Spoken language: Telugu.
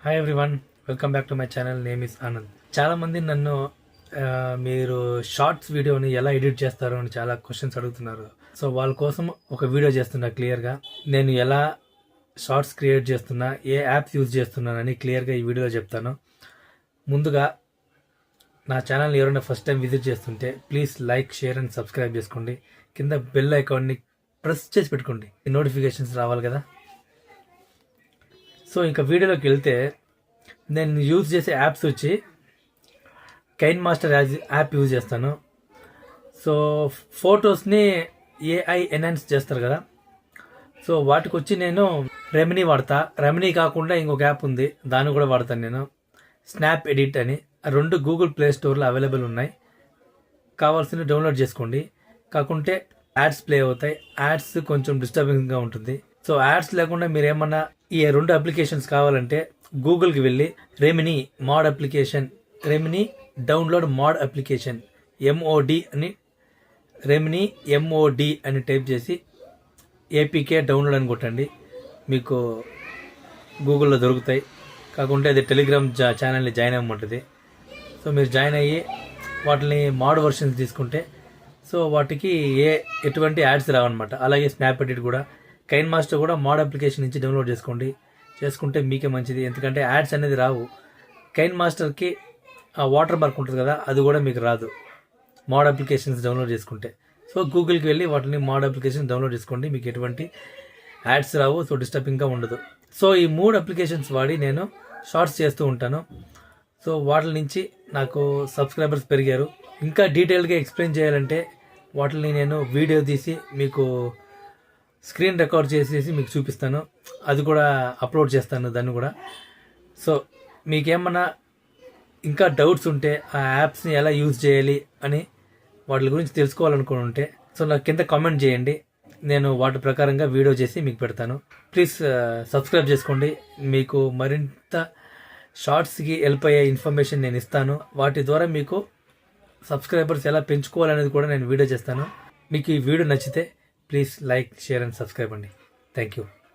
Hi everyone, welcome back to my channel. Name is Anand. చాలామంది నన్ను మీరు షార్ట్స్ వీడియోని ఎలా ఎడిట్ చేస్తారు అని చాలా క్వశ్చన్స్ అడుగుతున్నారు. సో వాళ్ళ కోసం ఒక వీడియో చేస్తున్నా క్లియర్గా. నేను ఎలా షార్ట్స్ క్రియేట్ చేస్తున్నా, ఏ యాప్స్ యూజ్ చేస్తున్నానని క్లియర్గా ఈ వీడియోలో చెప్తాను. ముందుగా నా ఛానల్ ఎవరైనా ఫస్ట్ టైం విజిట్ చేస్తుంటే please like, share and subscribe చేసుకోండి. కింద బెల్ ఐకాన్ని ప్రెస్ చేసి పెట్టుకోండి, నోటిఫికేషన్స్ రావాలి కదా. సో ఇంకా వీడియోలోకి వెళ్తే, నేను యూజ్ చేసే యాప్స్ వచ్చి కైన్ మాస్టర్ యాప్ యూజ్ చేస్తాను. సో ఫొటోస్ని ఏఐ ఎన్హాన్స్ చేస్తారు కదా, సో వాటికి వచ్చి నేను రెమినీ వాడతా. రెమినీ కాకుండా ఇంకొక యాప్ ఉంది, దాన్ని కూడా వాడతాను నేను, స్నాప్ ఎడిట్ అని. రెండు గూగుల్ ప్లే స్టోర్లో అవైలబుల్ ఉన్నాయి, కావాల్సిన డౌన్లోడ్ చేసుకోండి. కాకుంటే యాడ్స్ ప్లే అవుతాయి, యాడ్స్ కొంచెం డిస్టర్బింగ్గా ఉంటుంది. సో యాడ్స్ లేకుండా మీరు ఏమన్నా ఈ రెండు అప్లికేషన్స్ కావాలంటే గూగుల్కి వెళ్ళి Remini mod application, Remini download mod application, MOD అని, రెమినీ ఎంఓడి అని టైప్ చేసి ఏపీకే డౌన్లోడ్ అని కొట్టండి, మీకు గూగుల్లో దొరుకుతాయి. కాకుంటే అది టెలిగ్రామ్ ఛానల్ని జాయిన్ అవ్వమంటుంది. సో మీరు జాయిన్ అయ్యి వాటిని మోడ్ వర్షన్స్ తీసుకుంటే సో వాటికి ఎటువంటి యాడ్స్ రావన్నమాట. అలాగే స్నాప్ ఎడిట్ కూడా, కైన్ మాస్టర్ కూడా మోడ్ అప్లికేషన్ నుంచి డౌన్లోడ్ చేసుకుంటే మీకే మంచిది, ఎందుకంటే యాడ్స్ అనేది రావు. కైన్ మాస్టర్కి ఆ వాటర్ మార్క్ ఉంటుంది కదా, అది కూడా మీకు రాదు మోడ్ అప్లికేషన్స్ డౌన్లోడ్ చేసుకుంటే. సో గూగుల్కి వెళ్ళి వాటిని మోడ్ అప్లికేషన్ డౌన్లోడ్ చేసుకోండి, మీకు ఎటువంటి యాడ్స్ రావు, సో డిస్టర్బింగ్గా ఉండదు. సో ఈ 3 అప్లికేషన్స్ వాడి నేను షార్ట్స్ చేస్తూ ఉంటాను. సో వాటి నుంచి నాకు సబ్స్క్రైబర్స్ పెరిగారు. ఇంకా డీటెయిల్గా ఎక్స్ప్లెయిన్ చేయాలంటే వాటిని నేను వీడియో తీసి మీకు స్క్రీన్ రికార్డ్ చేసేసి మీకు చూపిస్తాను, అది కూడా అప్లోడ్ చేస్తాను దాన్ని కూడా. సో మీకేమన్నా ఇంకా డౌట్స్ ఉంటే, ఆ యాప్స్ని ఎలా యూజ్ చేయాలి అని వాటి గురించి తెలుసుకోవాలనుకుని ఉంటే సో నాకు కింద కామెంట్ చేయండి, నేను వాటి ప్రకారంగా వీడియో చేసి మీకు పెడతాను. ప్లీజ్ సబ్స్క్రైబ్ చేసుకోండి, మీకు మరింత షార్ట్స్కి హెల్ప్ అయ్యే ఇన్ఫర్మేషన్ నేను ఇస్తాను. వాటి ద్వారా మీకు సబ్స్క్రైబర్స్ ఎలా పెంచుకోవాలనేది కూడా నేను వీడియో చేస్తాను. మీకు ఈ వీడియో నచ్చితే please like, share and subscribe అండి. Thank you.